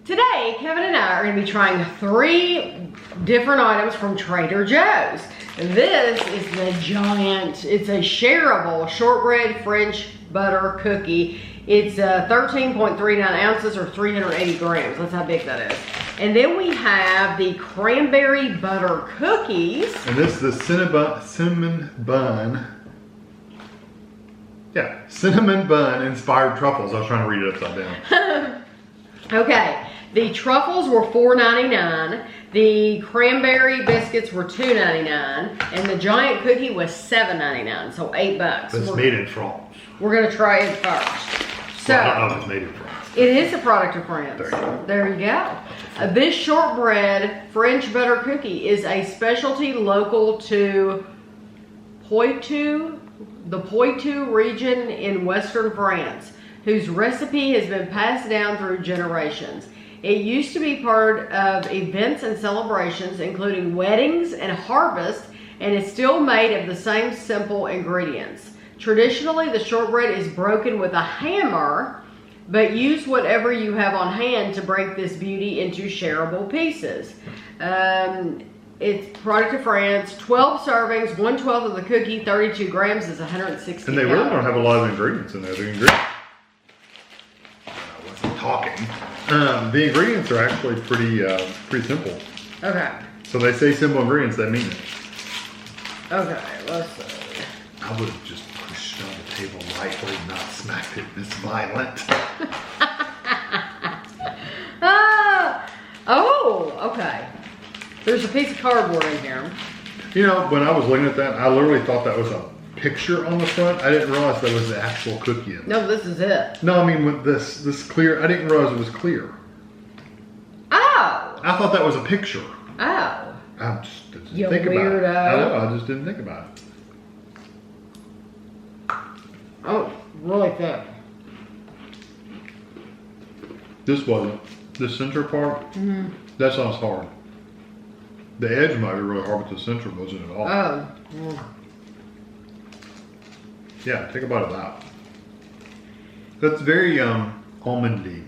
Today, Kevin and I are going to be trying 3 different items from Trader Joe's. And this is the giant, it's a Sharable shortbread French butter cookie. It's 13.39 ounces or 380 grams. That's how big that is. And then we have the Cranberry Butter Cookies. And this is the Cinnamon Bun. Yeah, Cinnamon Bun Inspired Truffles. I was trying to read it upside down. Okay, the truffles were $4.99. The cranberry biscuits were $2.99, and the giant cookie was $7.99, so $8. It's made in France. We're gonna try it first. So, well, I don't know if it's made in France. It is a product of France. There you go. This shortbread French butter cookie is a specialty local to the Poitou region in western France, whose recipe has been passed down through generations. It used to be part of events and celebrations, including weddings and harvest, and is still made of the same simple ingredients. Traditionally, the shortbread is broken with a hammer, but use whatever you have on hand to break this beauty into shareable pieces. It's product of France, 12 servings, 1/12 of the cookie, 32 grams is 160 And they really don't have a lot of ingredients in there. The ingredients, I wasn't talking. The ingredients are actually pretty simple. Okay. So they say simple ingredients, they mean it. Okay, let's see. I would have just pushed it on the table lightly, not smacked it this violent. Oh, okay. There's a piece of cardboard in here. You know, when I was looking at that, I literally thought that was a picture on the front. I didn't realize that was the actual cookie in it. No, this is it. No, I mean with this clear, I didn't realize it was clear. Oh. I thought that was a picture. Oh. I just didn't You think about it. weirdo. I know, I just didn't think about it. Oh, really thick. This wasn't. The center part, that sounds hard. The edge might be really hard, but the center wasn't at all. Oh. Mm. Yeah, take a bite of that. That's very almondy.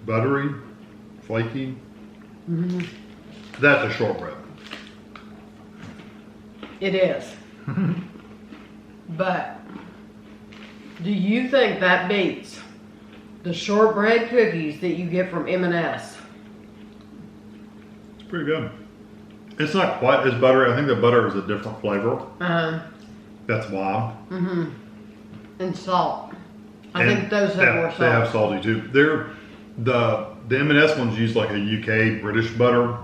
Buttery, flaky. That's a shortbread. It is. But do you think that beats the shortbread cookies that you get from M&S? It's pretty good. It's not quite as buttery. I think the butter is a different flavor. That's why. And salt. I think those have more salt. They have salty too. The M&S ones use like a UK British butter.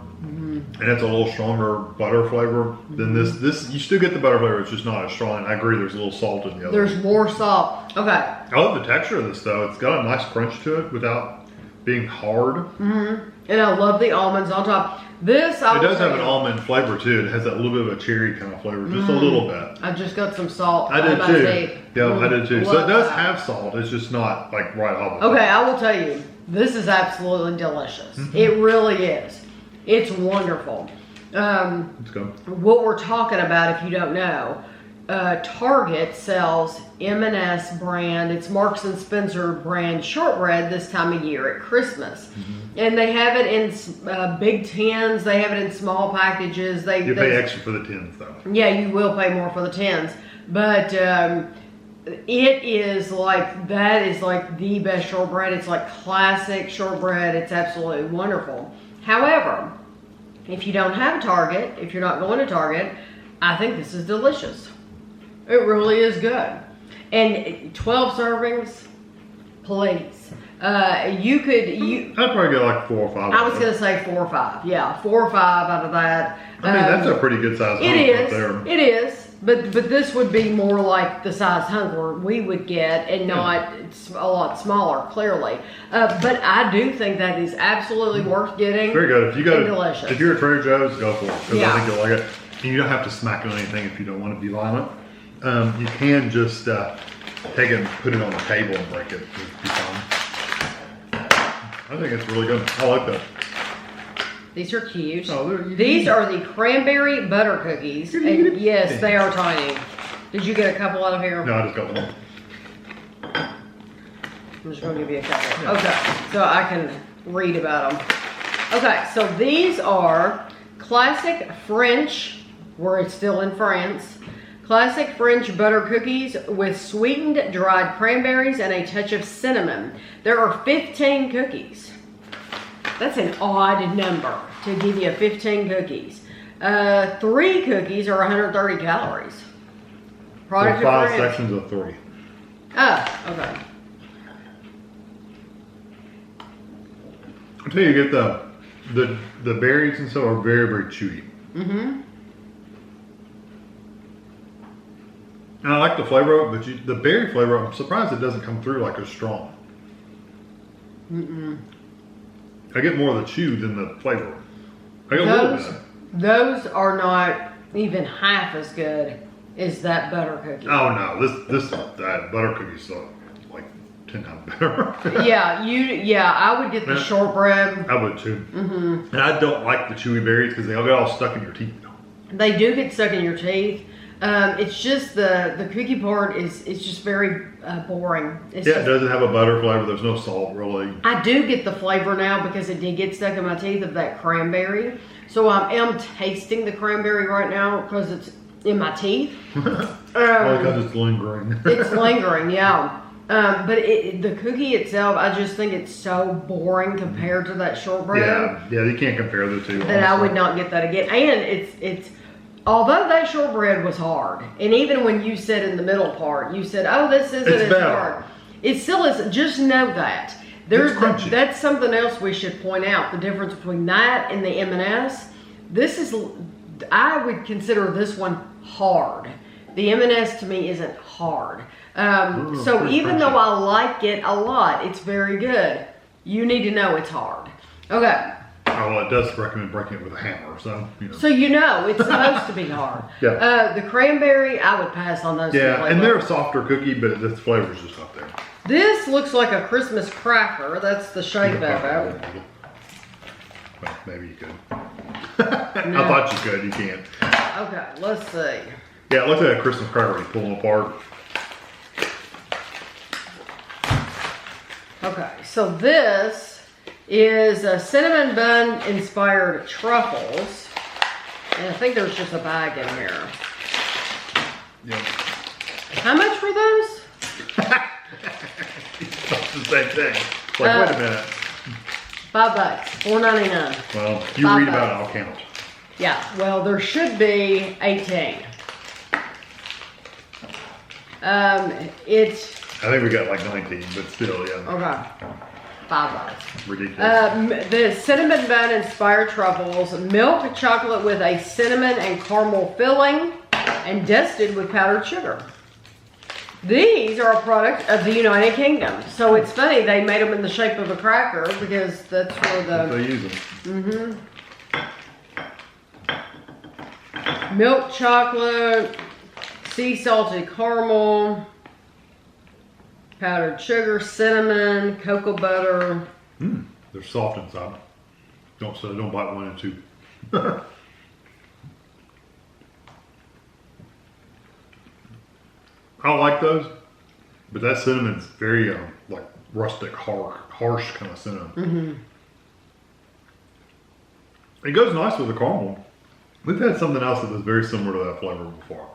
And it's a little stronger butter flavor than this. You still get the butter flavor, it's just not as strong. I agree, there's a little salt in the other. There's more salt. Okay. I love the texture of this though. It's got a nice crunch to it without being hard. And I love the almonds on top. This, It does have an almond flavor too. It has that little bit of a cherry kind of flavor, just a little bit. I just got some salt. I did too. Yeah, I did too. So Love it does that. have salt. It's just not like right off. Okay, I will tell you, this is absolutely delicious. It really is. It's wonderful. Let's go. What we're talking about, if you don't know, Target sells M&S brand, it's Marks and Spencer brand shortbread this time of year at Christmas. And they have it in big tins, they have it in small packages. You pay extra for the tins though. Yeah, you will pay more for the tins. But it is like, that is like the best shortbread. It's like classic shortbread. It's absolutely wonderful. However, if you don't have a Target, if you're not going to Target, I think this is delicious. It really is good. And 12 servings, please. I'd probably get like 4 or 5. I was going to say 4 or 5. Yeah, 4 or 5 out of that. I mean, that's a pretty good size hunk right there. It is. But this would be more like the size hunger we would get, and not a lot smaller, clearly. But I do think that is absolutely worth getting. Very good. If you go, delicious. If you're at Trader Joe's, go for it, because Yeah. I think you'll like it. And you don't have to smack it on anything if you don't want to be violent. You can just take it and put it on the table and break it. It'll be fine. I think it's really good. I like that. These are cute. Oh, these are the Cranberry Butter Cookies. And yes, they are tiny. Did you get a couple out of here? No, I just got one. I'm just going to give you a couple. Okay, so I can read about them. Okay, so these are classic French, where it's still in France, classic French butter cookies with sweetened dried cranberries and a touch of cinnamon. There are 15 cookies. That's an odd number to give you 15 cookies. 3 cookies are 130 calories. Product There are 5 of France. sections of 3. Oh, okay. I tell you, you get the berries and stuff are very, very chewy. Mm-hmm. And I like the flavor of it, but the berry flavor, I'm surprised it doesn't come through like as strong. Mm-mm. I get more of the chew than the flavor. I get a little bit. Those are not even half as good as that butter cookie. Oh no, that butter cookies are like 10 times better. Yeah, I would get the shortbread. I would too. Mm-hmm. And I don't like the chewy berries because they all get all stuck in your teeth. They do get stuck in your teeth. It's just the cookie part is just very boring. It doesn't have a butter flavor. There's no salt really. I do get the flavor now because it did get stuck in my teeth of that cranberry. So I am tasting the cranberry right now because it's in my teeth. Because it's lingering. It's lingering, yeah. But the cookie itself, I just think it's so boring compared to that shortbread. Yeah, you can't compare the two. That I would not get that again. And it's although that shortbread was hard, and even when you said in the middle part, you said, "Oh, this isn't as hard." It still isn't. Just know that that's something else we should point out. The difference between that and the M&S. I would consider this one hard. The M&S to me isn't hard. So even though I like it a lot, it's very good. You need to know it's hard. Okay. Oh, well, it does recommend breaking it with a hammer, so you know. So you know it's supposed to be hard. Yeah. The cranberry, I would pass on those. Yeah, and they're a softer cookie, but the flavor's just up there. This looks like a Christmas cracker. That's the shape of it. Well, maybe you could. I thought you could. You can't. Okay, let's see. Yeah, it looks like a Christmas cracker when you pull them apart. Okay, so this is a Cinnamon Bun Inspired Truffles. And I think there's just a bag in here. Yep. How much were those? It's the same thing. Like, wait a minute. $5, $4.99. Well, you read about it, I'll count. Yeah, well, there should be 18. I think we got like 19, but still, yeah. Okay. $5. Ridiculous. The Cinnamon Bun Inspired Truffles, milk chocolate with a cinnamon and caramel filling, and dusted with powdered sugar. These are a product of the United Kingdom. So it's funny, they made them in the shape of a cracker because that's where they use them. Milk chocolate, sea salted caramel, powdered sugar, cinnamon, cocoa butter. They're soft inside. Don't bite one and two. I like those, but that cinnamon's very like rustic, harsh kind of cinnamon. It goes nice with the caramel. We've had something else that was very similar to that flavor before,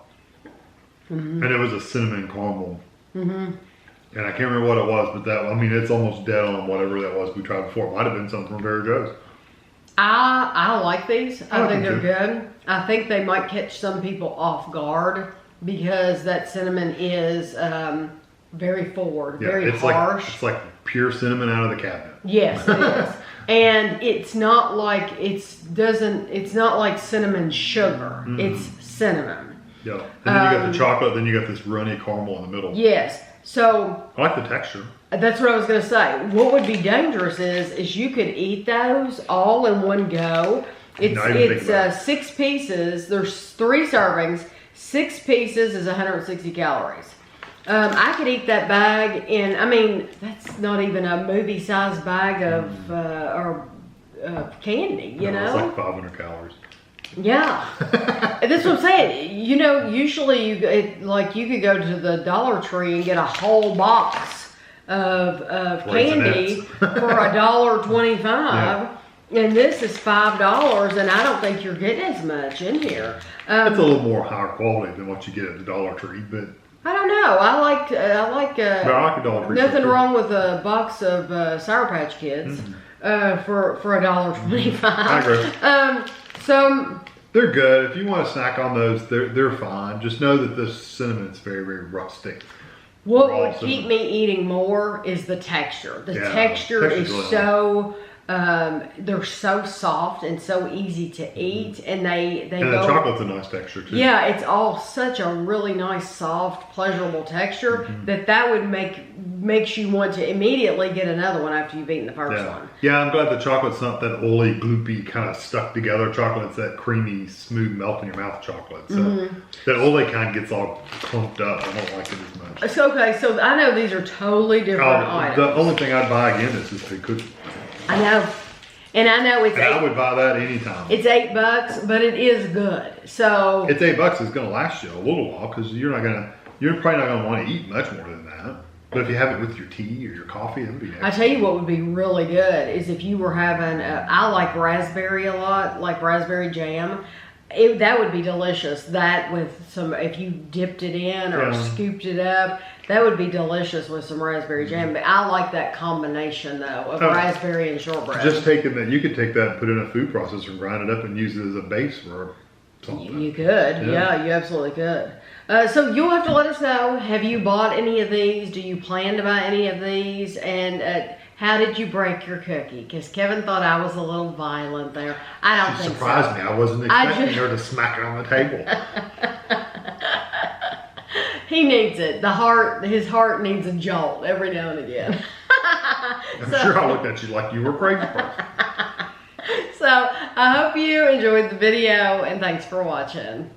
and it was a cinnamon caramel. And I can't remember what it was, but it's almost dead on whatever that was we tried before. It might have been something from Barry Joe's. I like these. I think they're too. good. I think they might catch some people off guard because that cinnamon is very forward, very harsh. It's like pure cinnamon out of the cabinet. Yes, it is. And it's not like not like cinnamon sugar. It's cinnamon. Yeah. And then you got the chocolate, then you got this runny caramel in the middle. Yes. So I like the texture. that's what I was going to say. What would be dangerous is you could eat those all in one go. It's 6 pieces. There's 3 servings. 6 pieces is 160 calories. I could eat that bag in, that's not even a movie-sized bag of, or candy, you know? It's like 500 calories. Yeah. That's what I'm saying. You know, usually you could go to the Dollar Tree and get a whole box of candy for $1.25. Yeah. And this is $5, and I don't think you're getting as much in here. It's a little more higher quality than what you get at the Dollar Tree, but I don't know. I like but I like the Dollar Tree. nothing wrong with a box of Sour Patch Kids for $1.25. I agree. So they're good. If you want to snack on those, they're fine. Just know that the cinnamon's very, very rustic. What would keep me eating more is the texture. The texture is really so they're so soft and so easy to eat, and they and the chocolate's a nice texture too. Yeah, it's all such a really nice, soft, pleasurable texture that would makes you want to immediately get another one after you've eaten the first one. Yeah, I'm glad the chocolate's not that oily, gloopy, kind of stuck together chocolate. It's that creamy, smooth, melt in your mouth chocolate. So that oily kind gets all clumped up. I don't like it as much. It's okay, so I know these are totally different items. The only thing I'd buy again is this big cookie. I know. And I know it's I would buy that anytime. It's $8, but it is good. So it's $8. It's going to last you a little while because you're probably not going to want to eat much more than that. But if you have it with your tea or your coffee, it would be excellent. I tell you what would be really good is if you were having, I like raspberry a lot, like raspberry jam. That would be delicious. That with some, if you dipped it in or scooped it up, that would be delicious with some raspberry jam. But I like that combination though of raspberry and shortbread. Just taking that, you could take that, put it in a food processor, and grind it up, and use it as a base for something. You could, yeah, you absolutely could. So you'll have to let us know. Have you bought any of these? Do you plan to buy any of these? And how did you break your cookie? Because Kevin thought I was a little violent there. I don't think so. Surprised me. I wasn't expecting her to smack it on the table. He needs it. His heart needs a jolt every now and again. I'm sure I looked at you like you were a crazy person. So I hope you enjoyed the video, and thanks for watching.